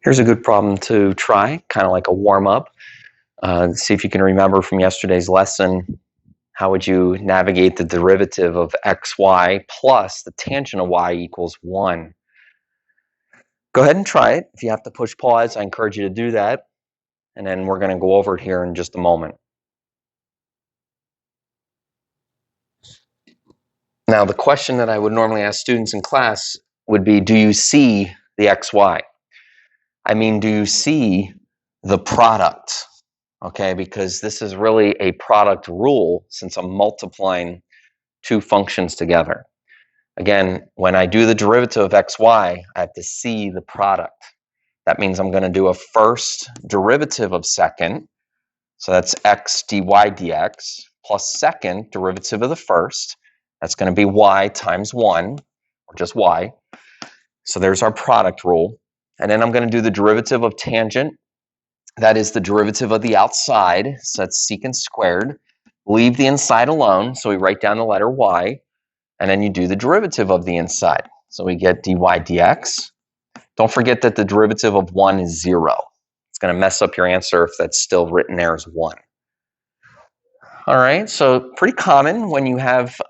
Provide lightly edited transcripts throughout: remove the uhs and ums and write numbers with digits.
Here's a good problem to try, kind of like a warm-up. See if you can remember from yesterday's lesson, how would you navigate the derivative of xy plus the tangent of y equals 1? Go ahead and try it. If you have to push pause, I encourage you to do that. And then we're going to go over it here in just a moment. Now, the question that I would normally ask students in class would be, do you see the xy? I mean, do you see the product? Okay, because this is really a product rule since I'm multiplying two functions together. Again, when I do the derivative of xy, I have to see the product. That means I'm going to do a first derivative of second. So that's x dy dx plus second derivative of the first. That's going to be y times 1, or just y. So there's our product rule. And then I'm going to do the derivative of tangent. That is the derivative of the outside. So that's secant squared. Leave the inside alone. So we write down the letter y. And then you do the derivative of the inside. So we get dy dx. Don't forget that the derivative of 1 is 0. It's going to mess up your answer if that's still written there as 1. All right, so pretty common when you have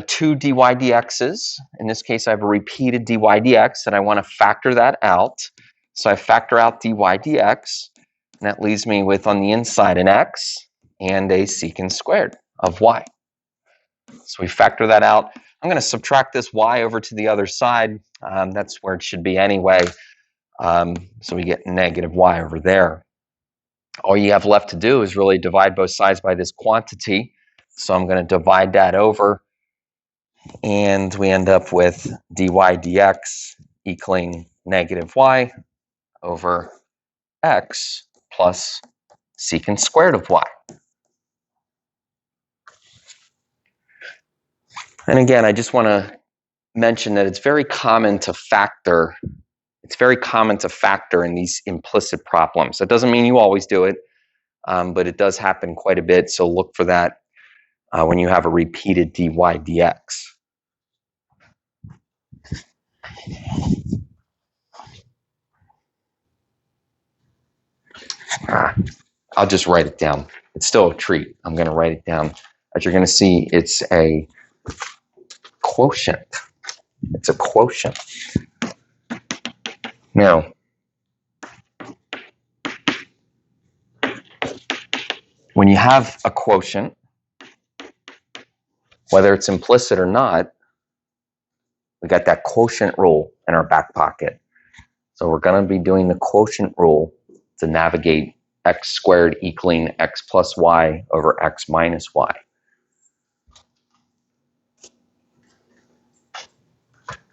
two dy dx's. In this case, I have a repeated dy dx, and I want to factor that out. So I factor out dy dx, and that leaves me with, on the inside, an x and a secant squared of y. So we factor that out. I'm going to subtract this y over to the other side. That's where it should be anyway. So we get negative y over there. All you have left to do is really divide both sides by this quantity. So I'm going to divide that over. And we end up with dy dx equaling negative y over x plus secant squared of y. And again, I just want to mention that it's very common to factor. It's very common to factor in these implicit problems. That doesn't mean you always do it, but it does happen quite a bit. So look for that when you have a repeated dy dx. I'll just write it down. It's still a treat. I'm going to write it down. As you're going to see, it's a quotient. It's a quotient. Now, when you have a quotient, whether it's implicit or not, we got that quotient rule in our back pocket. So we're going to be doing the quotient rule to navigate x squared equaling x plus y over x minus y.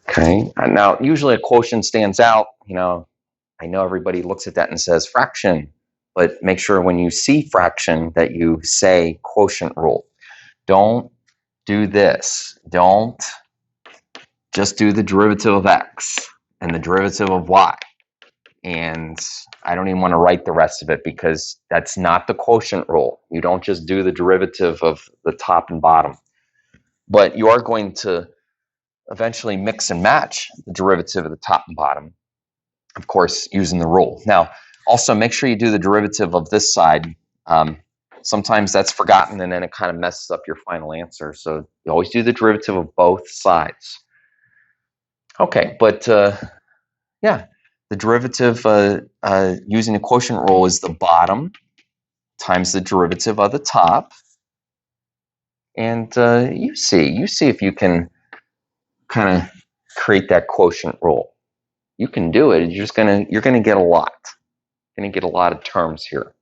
Okay, and now usually a quotient stands out. I know everybody looks at that and says fraction, but make sure when you see fraction that you say quotient rule. Don't do this. Don't just do the derivative of x and the derivative of y. And I don't even want to write the rest of it because that's not the quotient rule. You don't just do the derivative of the top and bottom. But you are going to eventually mix and match the derivative of the top and bottom, of course, using the rule. Now, also make sure you do the derivative of this side. Sometimes that's forgotten and then it kind of messes up your final answer. So you always do the derivative of both sides. Okay, but yeah, the derivative using the quotient rule is the bottom times the derivative of the top. And you see if you can kind of create that quotient rule. You can do it. You're gonna get a lot. You're gonna get a lot of terms here.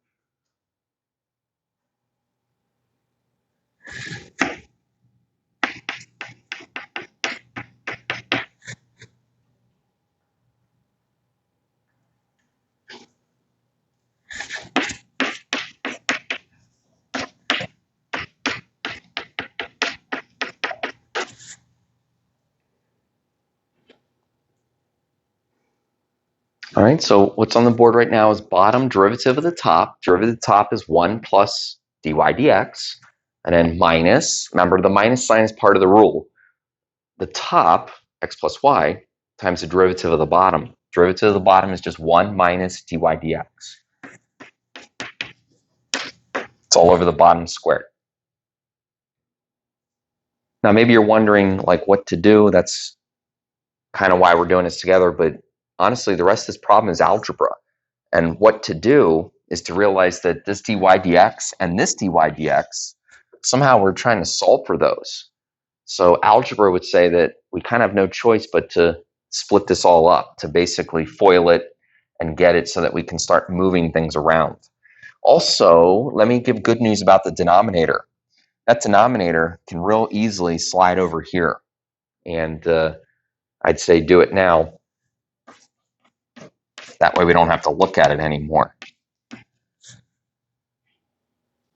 All right, so what's on the board right now is bottom derivative of the top. Derivative of the top is 1 plus dy dx, and then minus, remember the minus sign is part of the rule. The top, x plus y, times the derivative of the bottom, Derivative of the bottom is just 1 minus dy dx. It's all over the bottom squared. Now, maybe you're wondering like what to do. That's kind of why we're doing this together. But honestly, the rest of this problem is algebra. And what to do is to realize that this dy dx and this dy dx, somehow we're trying to solve for those. So algebra would say that we kind of have no choice but to split this all up, to basically FOIL it and get it so that we can start moving things around. Also, let me give good news about the denominator. That denominator can real easily slide over here. And I'd say do it now. That way we don't have to look at it anymore.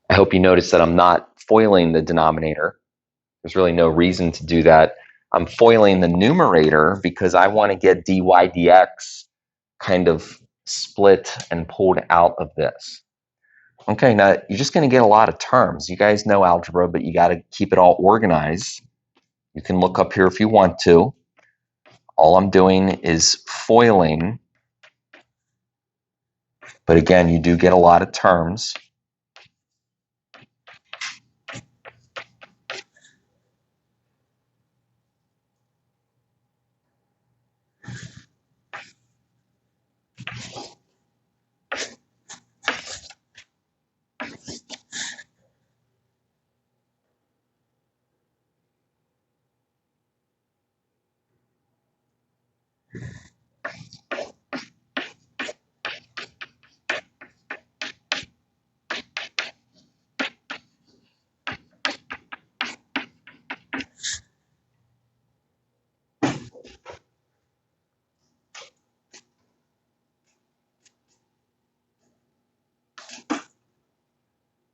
I hope you notice that I'm not foiling the denominator. There's really no reason to do that. I'm foiling the numerator because I want to get dy dx kind of split and pulled out of this. Okay, now you're just going to get a lot of terms. You guys know algebra, but you got to keep it all organized. You can look up here if you want to. All I'm doing is foiling. But again, you do get a lot of terms.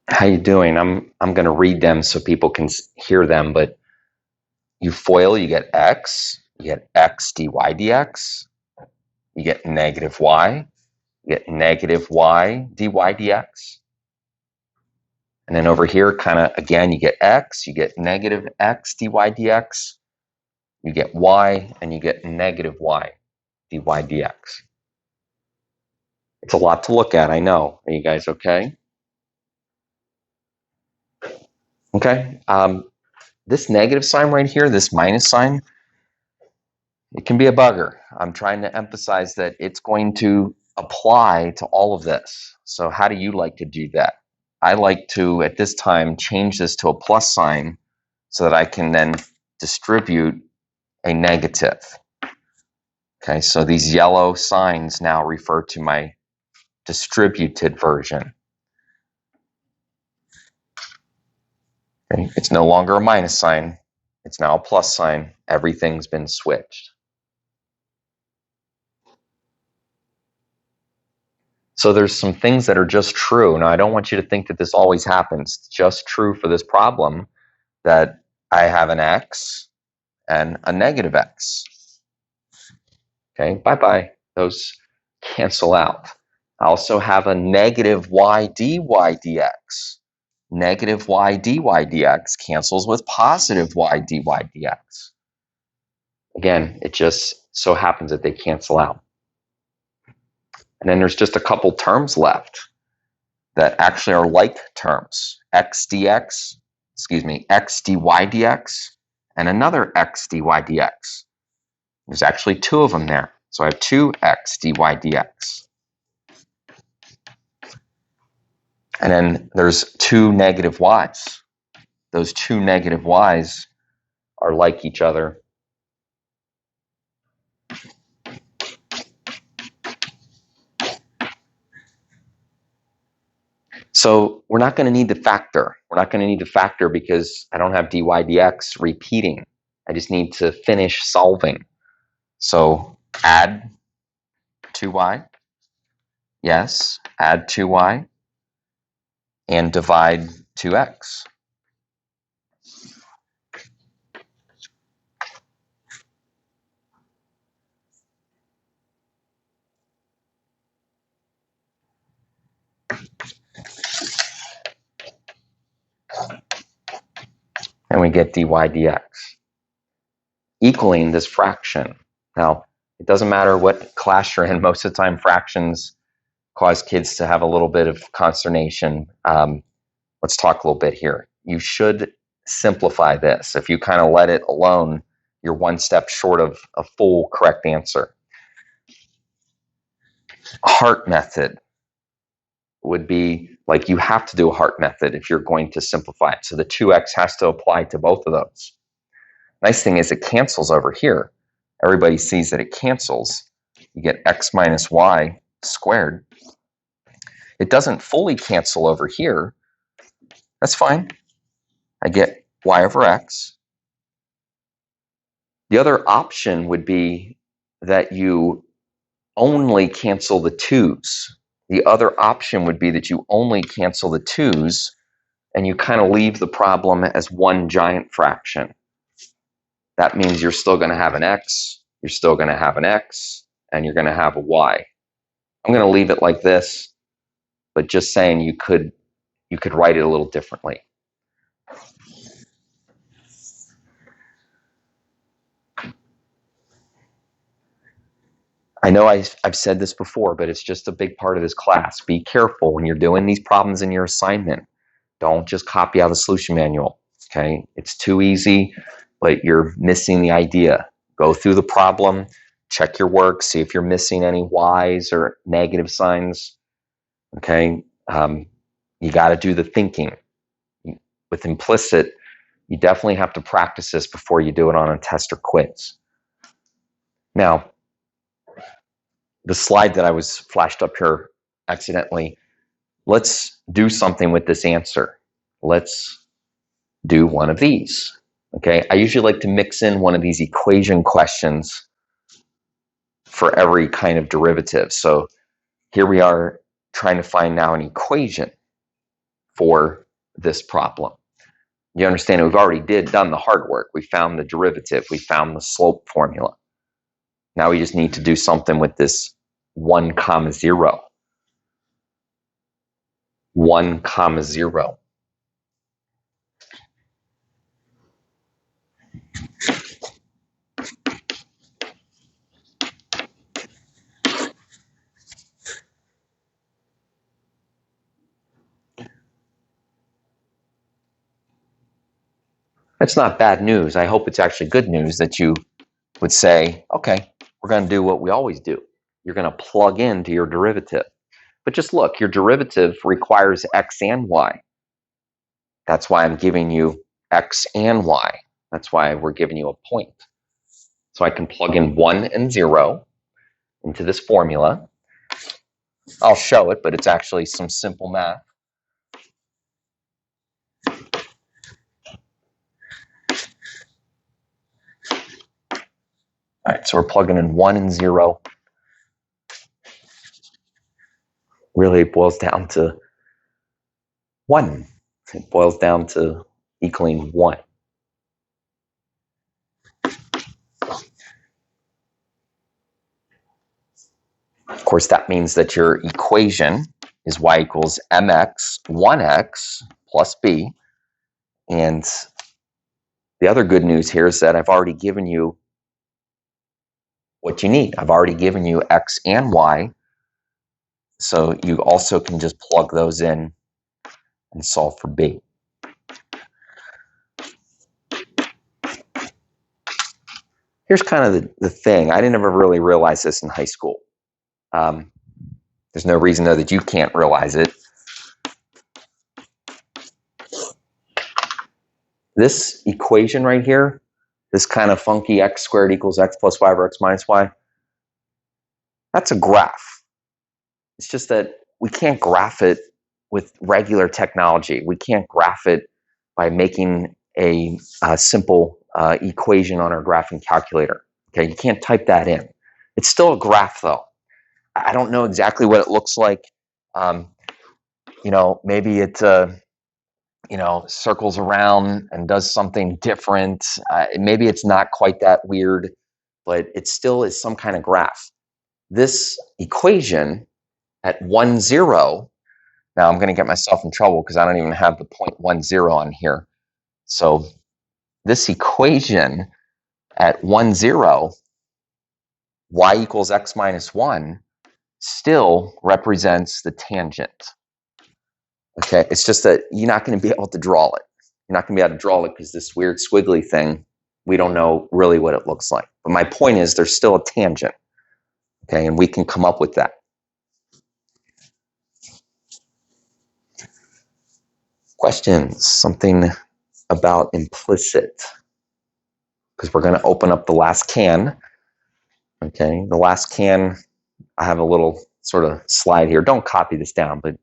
How you doing? I'm going to read them so people can hear them, but you FOIL, you get x dy dx, you get negative y, you get negative y dy dx. And then over here, kind of, again, you get x, you get negative x dy dx, you get y, and you get negative y dy dx. It's a lot to look at, I know. Are you guys okay? Okay. This negative sign right here, this minus sign, it can be a bugger. I'm trying to emphasize that it's going to apply to all of this. So how do you like to do that? I like to, at this time, change this to a plus sign so that I can then distribute a negative. Okay, so these yellow signs now refer to my distributed version. Okay, it's no longer a minus sign. It's now a plus sign. Everything's been switched. So there's some things that are just true. Now, I don't want you to think that this always happens. It's just true for this problem that I have an x and a negative x. Okay, bye-bye. Those cancel out. I also have a negative y dy dx. Negative y dy dx cancels with positive y dy dx. Again, it just so happens that they cancel out. And then there's just a couple terms left that actually are like terms. X dy dx, and another x dy dx. There's actually two of them there. So I have 2x dy dx. And then there's two negative y's. Those two negative y's are like each other. So we're not going to need the factor. We're not going to need the factor because I don't have dy dx repeating. I just need to finish solving. So add 2y. Yes, add 2y. And divide 2x. And we get dy dx equaling this fraction. Now, It doesn't matter what class you're in. Most of the time, fractions cause kids to have a little bit of consternation. Let's talk a little bit here. You should simplify this. If you kind of let it alone, you're one step short of a full correct answer. Heart method would be like you have to do a heart method if you're going to simplify it. So the 2x has to apply to both of those. Nice thing is it cancels over here. Everybody sees that it cancels. You get x minus y squared. It doesn't fully cancel over here. That's fine. I get y over x. The other option would be that you only cancel the 2's. The other option would be that you only cancel the 2's and you kind of leave the problem as one giant fraction. That means you're still going to have an x, you're still going to have an x, and you're going to have a y. I'm going to leave it like this, but just saying you could write it a little differently. I know I've said this before, but it's just a big part of this class. Be careful when you're doing these problems in your assignment. Don't just copy out the solution manual, okay? It's too easy, but you're missing the idea. Go through the problem, check your work, see if you're missing any y's or negative signs, okay? You got to do the thinking. With implicit, you definitely have to practice this before you do it on a test or quiz. Now, the slide that I was flashed up here accidentally, let's do something with this answer. Let's do one of these. Okay, I usually like to mix in one of these equation questions for every kind of derivative. So here we are trying to find now an equation for this problem. You understand we've already done the hard work. We found the derivative. We found the slope formula. Now we just need to do something with this 1, 0. 1, 0. That's not bad news. I hope it's actually good news that you would say, okay, we're going to do what we always do. You're going to plug into your derivative. But just look, your derivative requires x and y. That's why I'm giving you x and y. That's why we're giving you a point. So I can plug in 1 and 0 into this formula. I'll show it, but it's actually some simple math. All right, so we're plugging in 1 and 0. Really, it boils down to 1. It boils down to equaling 1. Of course, that means that your equation is y equals mx, 1x plus b. And the other good news here is that I've already given you what you need. I've already given you x and y. So you also can just plug those in and solve for b. Here's kind of the thing. I didn't ever really realize this in high school. There's no reason, though, that you can't realize it. This equation right here, this kind of funky x squared equals x plus y over x minus y, that's a graph. It's just that we can't graph it with regular technology. We can't graph it by making a simple equation on our graphing calculator. Okay, you can't type that in. It's still a graph, though. I don't know exactly what it looks like. Maybe it circles around and does something different. Maybe it's not quite that weird, but it still is some kind of graph. This equation at 1, 0, now I'm going to get myself in trouble because I don't even have the 0.10 on here. So this equation at 1, 0 y equals x minus 1 still represents the tangent. Okay, it's just that you're not going to be able to draw it. You're not going to be able to draw it because this weird squiggly thing, we don't know really what it looks like. But my point is there's still a tangent. Okay, and we can come up with that. Questions? Something about implicit. Because we're going to open up the last can. Okay, the last can, I have a little sort of slide here. Don't copy this down, but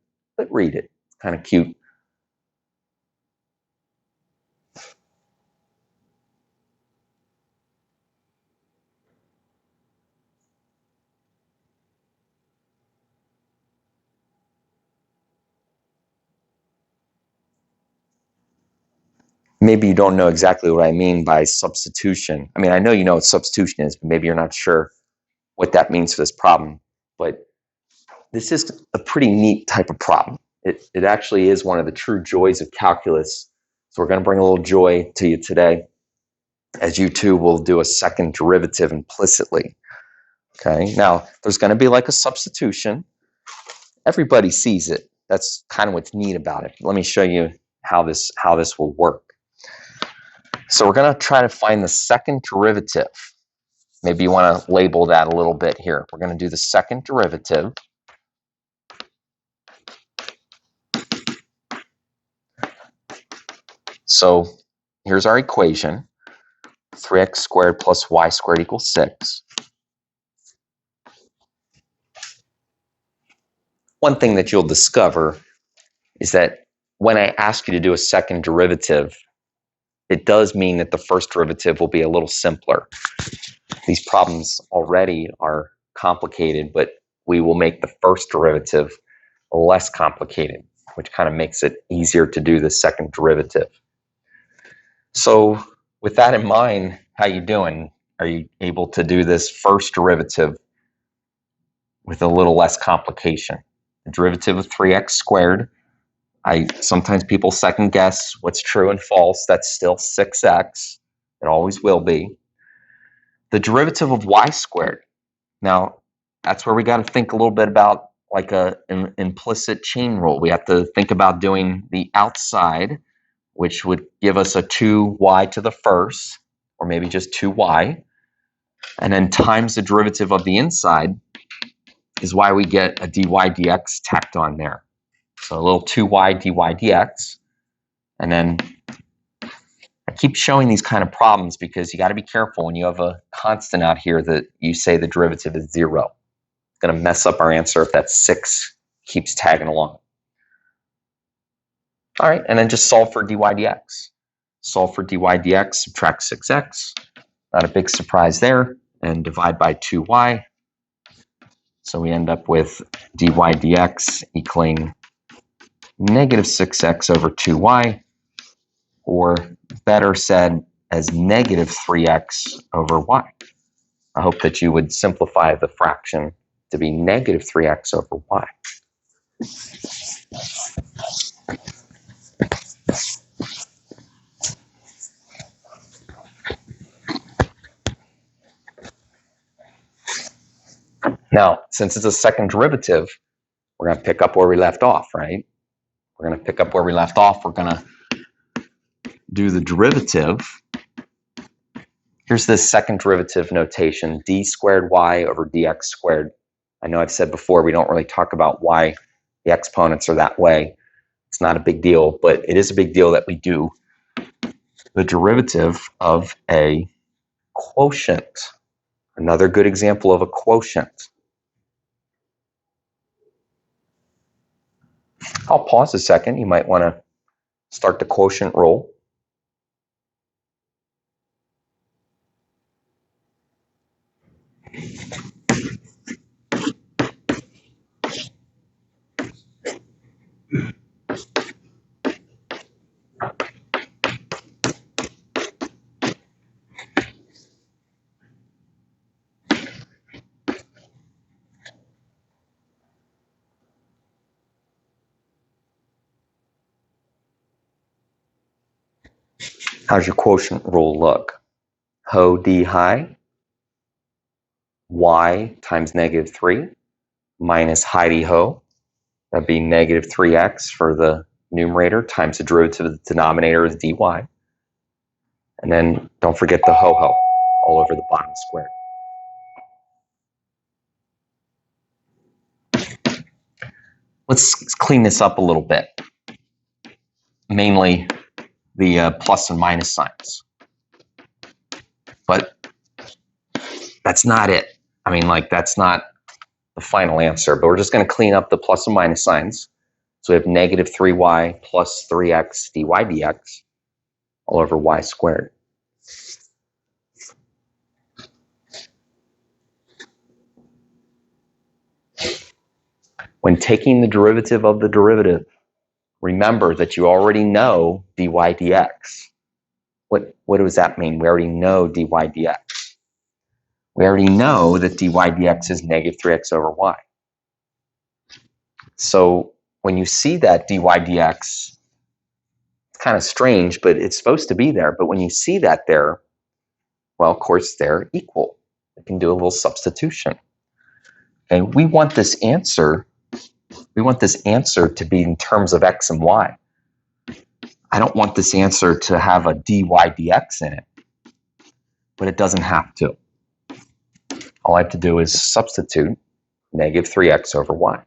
read it. It's kind of cute. Maybe you don't know exactly what I mean by substitution. I mean, I know you know what substitution is, but maybe you're not sure what that means for this problem. But this is a pretty neat type of problem. It actually is one of the true joys of calculus. So we're going to bring a little joy to you today, as you too will do a second derivative implicitly. Okay, now there's going to be like a substitution. Everybody sees it. That's kind of what's neat about it. Let me show you how this will work. So we're going to try to find the second derivative. Maybe you want to label that a little bit here. We're going to do the second derivative. So here's our equation. 3x squared plus y squared equals 6. One thing that you'll discover is that when I ask you to do a second derivative, it does mean that the first derivative will be a little simpler. These problems already are complicated, but we will make the first derivative less complicated, which kind of makes it easier to do the second derivative. So with that in mind, how you doing? Are you able to do this first derivative with a little less complication? The derivative of 3x squared. Sometimes people second guess what's true and false. That's still 6x. It always will be. The derivative of y squared. Now, that's where we got to think a little bit about like an implicit chain rule. We have to think about doing the outside, which would give us a 2y to the first, or maybe just 2y. And then times the derivative of the inside is why we get a dy dx tacked on there. So a little 2y dy dx. And then I keep showing these kind of problems because you got to be careful when you have a constant out here that you say the derivative is 0. It's going to mess up our answer if that 6 keeps tagging along. All right, and then just solve for dy dx. Solve for dy dx, subtract 6x. Not a big surprise there. And divide by 2y. So we end up with dy dx equaling negative 6x over 2y, or better said as negative 3x over y. I hope that you would simplify the fraction to be negative 3x over y. Now, since it's a second derivative, we're going to pick up where we left off, right? We're going to pick up where we left off. We're going to do the derivative. Here's this second derivative notation, d squared y over dx squared. I know I've said before we don't really talk about why the exponents are that way. It's not a big deal, but it is a big deal that we do the derivative of a quotient. Another good example of a quotient. I'll pause a second. You might want to start the quotient rule. How's your quotient rule look? Ho, D high, y times negative 3 minus hi-de-ho. That'd be negative 3x for the numerator times the derivative of the denominator is dy. And then don't forget the ho-ho all over the bottom square. Let's clean this up a little bit. Mainly the plus and minus signs. But that's not it. I mean, like, that's not the final answer. But we're just going to clean up the plus and minus signs. So we have negative 3y plus 3x dy dx all over y squared. When taking the derivative of the derivative, remember that you already know dy dx. What does that mean? We already know dy dx. We already know that dy dx is negative 3x over y. So when you see that dy dx, it's kind of strange, but it's supposed to be there. But when you see that there, well, of course, they're equal. We can do a little substitution. Okay, we want this answer to be in terms of x and y. I don't want this answer to have a dy dx in it, but it doesn't have to. All I have to do is substitute negative 3x over y.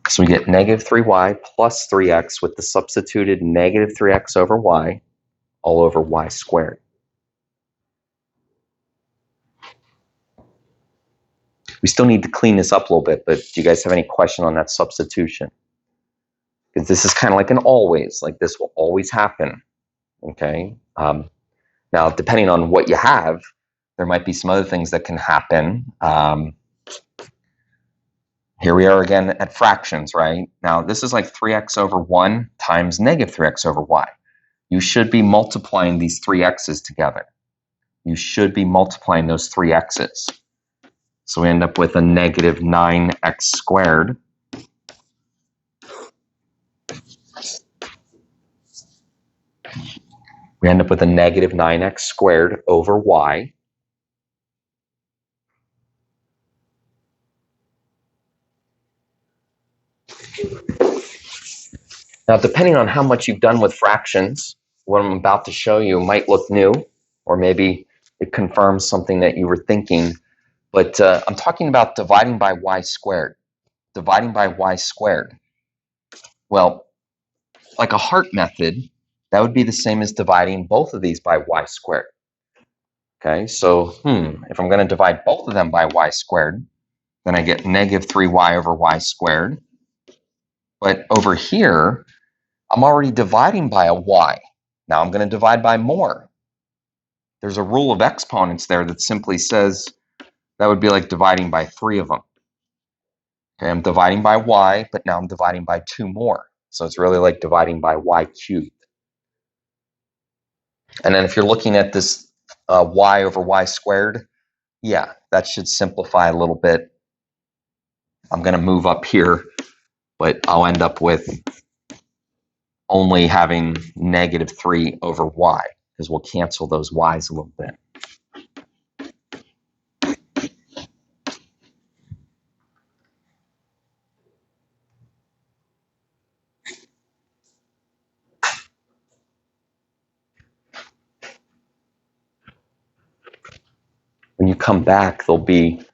So we get negative 3y plus 3x with the substituted negative 3x over y all over y squared. We still need to clean this up a little bit, but do you guys have any question on that substitution? Because this is kind of like an always, like this will always happen, okay? Now, depending on what you have, there might be some other things that can happen. Here we are again at fractions, right? Now, this is like 3x over 1 times negative 3x over y. You should be multiplying these three x's together. You should be multiplying those three x's. So we end up with a negative 9x squared. We end up with a negative 9x squared over y. Now, depending on how much you've done with fractions, what I'm about to show you might look new, or maybe it confirms something that you were thinking. But I'm talking about dividing by y squared. Dividing by y squared. Well, like a heart method, that would be the same as dividing both of these by y squared. Okay, so if I'm going to divide both of them by y squared, then I get negative 3y over y squared. But over here, I'm already dividing by a y. Now I'm going to divide by more. There's a rule of exponents there that simply says that would be like dividing by 3 of them. Okay, I'm dividing by y, but now I'm dividing by 2 more. So it's really like dividing by y cubed. And then if you're looking at this y over y squared, yeah, that should simplify a little bit. I'm going to move up here, but I'll end up with only having negative 3 over y, because we'll cancel those y's a little bit. When you come back, there'll be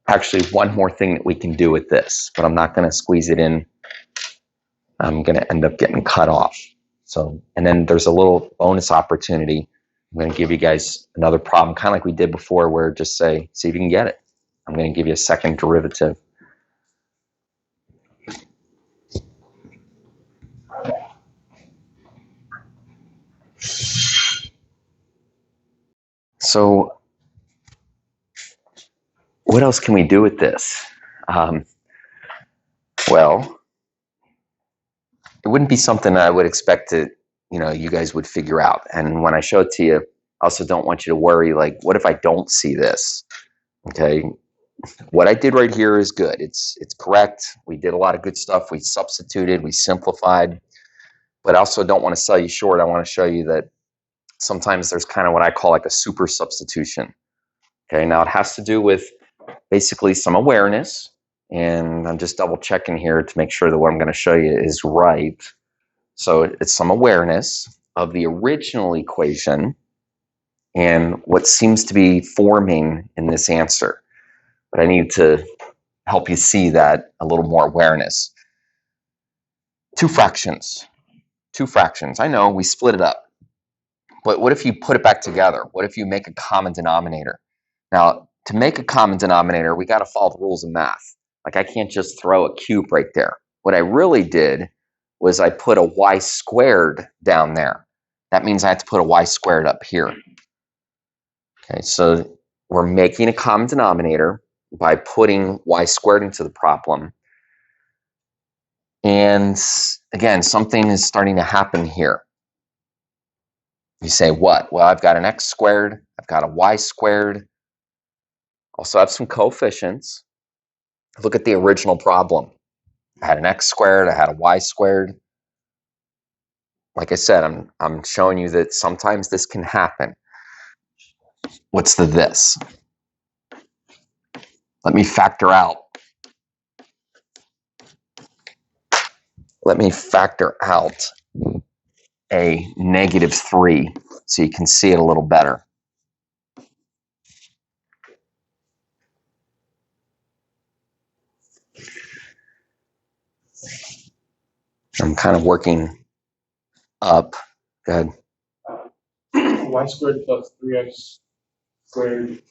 actually one more thing that we can do with this, but I'm not going to squeeze it in. I'm going to end up getting cut off. So, and then there's a little bonus opportunity. I'm going to give you guys another problem, kind of like we did before, where just say, see if you can get it. I'm going to give you a second derivative. So, what else can we do with this? Well, it wouldn't be something I would expect to, you guys would figure out. And when I show it to you, I also don't want you to worry, like, what if I don't see this? Okay, what I did right here is good. It's correct. We did a lot of good stuff. We substituted, we simplified, but I also don't want to sell you short. I want to show you that sometimes there's kind of what I call like a super substitution. Okay, now it has to do with basically some awareness, and I'm just double checking here to make sure that what I'm going to show you is right. So it's some awareness of the original equation and what seems to be forming in this answer. But I need to help you see that a little more awareness. Two fractions. I know we split it up, but what if you put it back together? What if you make a common denominator? Now, to make a common denominator, we got to follow the rules of math. Like, I can't just throw a cube right there. What I really did was I put a y squared down there. That means I have to put a y squared up here. Okay, so we're making a common denominator by putting y squared into the problem. And again, something is starting to happen here. You say, what? Well, I've got an x squared, I've got a y squared. Also have some coefficients. Look at the original problem. I had an x squared, I had a y squared. Like I said, I'm showing you that sometimes this can happen. What's the this? Let me factor out. Let me factor out a -3 so you can see it a little better. I'm kind of working up. Go ahead. Y squared plus 3x squared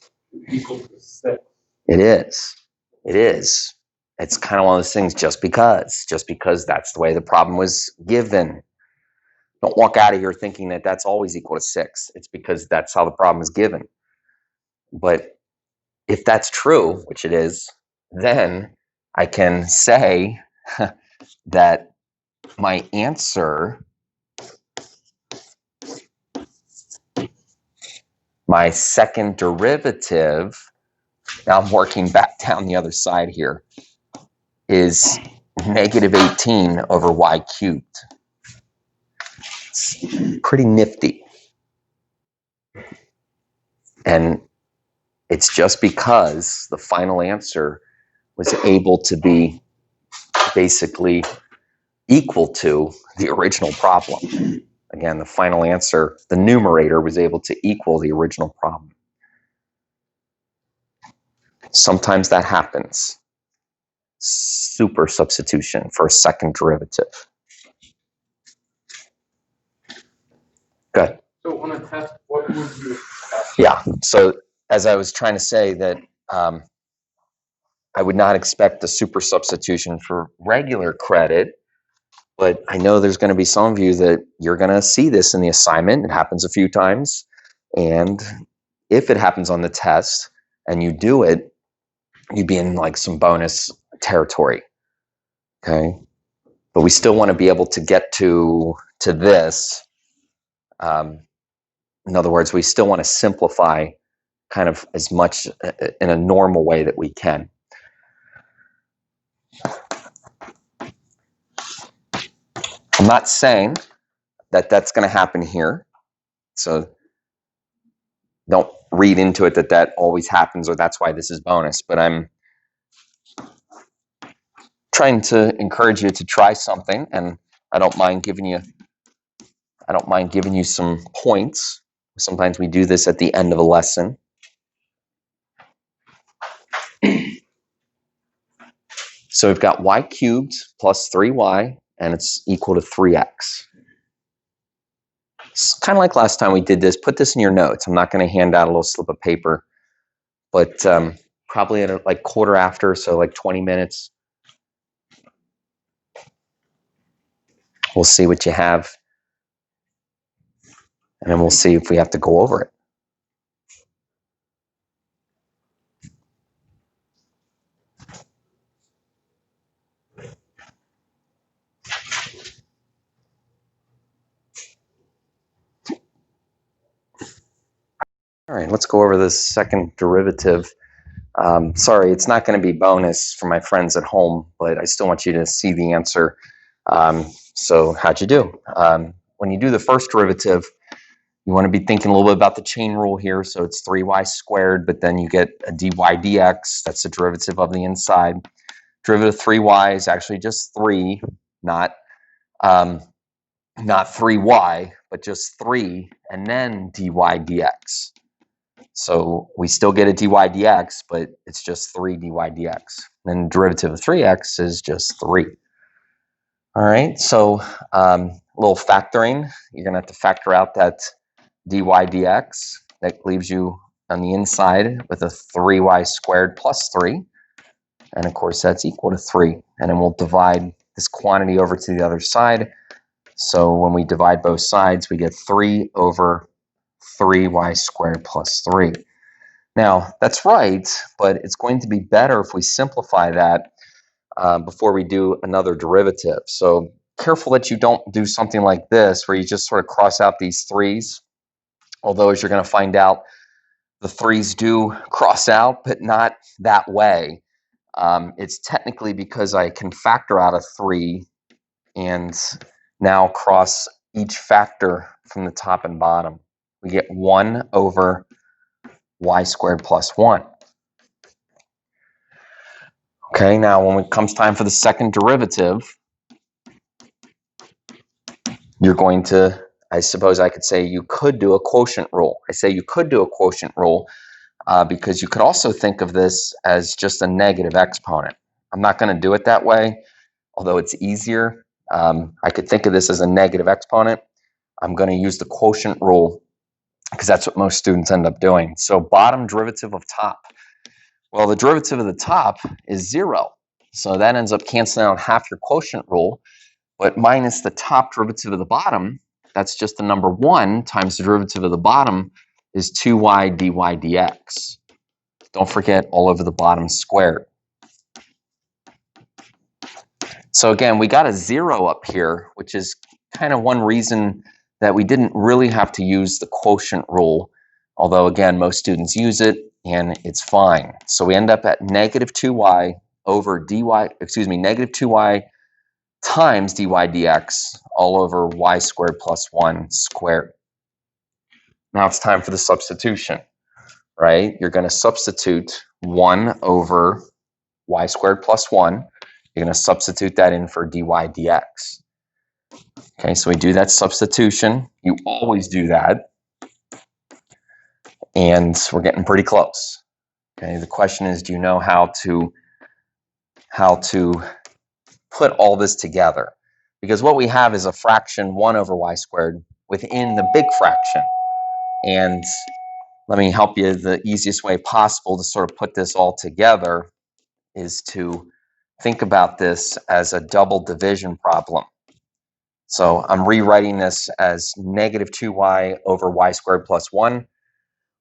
equals 6. It is. It is. It's kind of one of those things just because that's the way the problem was given. Don't walk out of here thinking that that's always equal to 6. It's because that's how the problem is given. But if that's true, which it is, then I can say that my answer, my second derivative, now I'm working back down the other side here, is -18 over y cubed. It's pretty nifty. And it's just because the final answer was able to be basically equal to the original problem. Again, the final answer, the numerator, was able to equal the original problem. Sometimes that happens. Super substitution for a second derivative. Good. So on a test, what would you expect? Yeah, so as I was trying to say that I would not expect the super substitution for regular credit, but I know there's going to be some of you that you're going to see this in the assignment. It happens a few times. And if it happens on the test and you do it, you'd be in like some bonus territory. Okay. But we still want to be able to get to this. In other words, we still want to simplify kind of as much in a normal way that we can. I'm not saying that that's going to happen here. So don't read into it that always happens or that's why this is bonus. But I'm trying to encourage you to try something, and I don't mind giving you some points. Sometimes we do this at the end of a lesson. So we've got y cubed plus 3y, and it's equal to 3x. It's kind of like last time we did this. Put this in your notes. I'm not going to hand out a little slip of paper, but probably at like quarter after, so like 20 minutes. We'll see what you have, and then we'll see if we have to go over it. All right, let's go over this second derivative. Sorry, it's not going to be bonus for my friends at home, but I still want you to see the answer. So how'd you do? When you do the first derivative, you want to be thinking a little bit about the chain rule here. So it's 3y squared, but then you get a dy dx. That's the derivative of the inside. Derivative of 3y is actually just 3, not 3y, but just 3, and then dy dx. So we still get a dy dx, but it's just 3 dy dx. Then derivative of 3x is just 3. All right, so a little factoring. You're going to have to factor out that dy dx. That leaves you on the inside with a 3y squared plus 3. And of course, that's equal to 3. And then we'll divide this quantity over to the other side. So when we divide both sides, we get 3 over 3y squared plus 3. Now, that's right, but it's going to be better if we simplify that before we do another derivative. So careful that you don't do something like this, where you just sort of cross out these 3's. Although, as you're going to find out, the 3's do cross out, but not that way. It's technically because I can factor out a 3 and now cross each factor from the top and bottom. We get 1 over y squared plus 1. Okay, now when it comes time for the second derivative, you're going to, I suppose I could say you could do a quotient rule. I say you could do a quotient rule because you could also think of this as just a negative exponent. I'm not going to do it that way, although it's easier. I could think of this as a negative exponent. I'm going to use the quotient rule because that's what most students end up doing. So bottom derivative of top. Well, the derivative of the top is 0. So that ends up canceling out half your quotient rule. But minus the top derivative of the bottom, that's just the number 1 times the derivative of the bottom is 2y dy dx. Don't forget all over the bottom squared. So again, we got a 0 up here, which is kind of one reason that we didn't really have to use the quotient rule. Although again, most students use it and it's fine. So we end up at negative 2y over negative 2y times dy dx all over y squared plus 1 squared. Now it's time for the substitution, right? You're going to substitute 1 over y squared plus 1. You're going to substitute that in for dy dx. Okay, so we do that substitution. You always do that. And we're getting pretty close. Okay, the question is, do you know how to put all this together? Because what we have is a fraction 1 over y squared within the big fraction. And let me help you. The easiest way possible to sort of put this all together is to think about this as a double division problem. So I'm rewriting this as negative 2y over y squared plus 1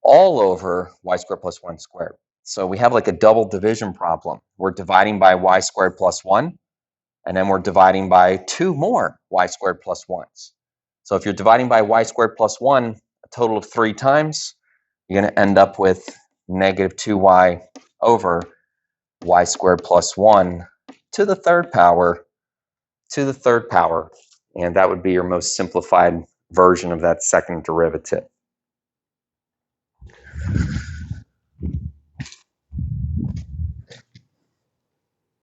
all over y squared plus 1 squared. So we have like a double division problem. We're dividing by y squared plus 1, and then we're dividing by 2 more y squared plus 1s. So if you're dividing by y squared plus 1 a total of 3 times, you're going to end up with negative 2y over y squared plus 1 to the third power, and that would be your most simplified version of that second derivative.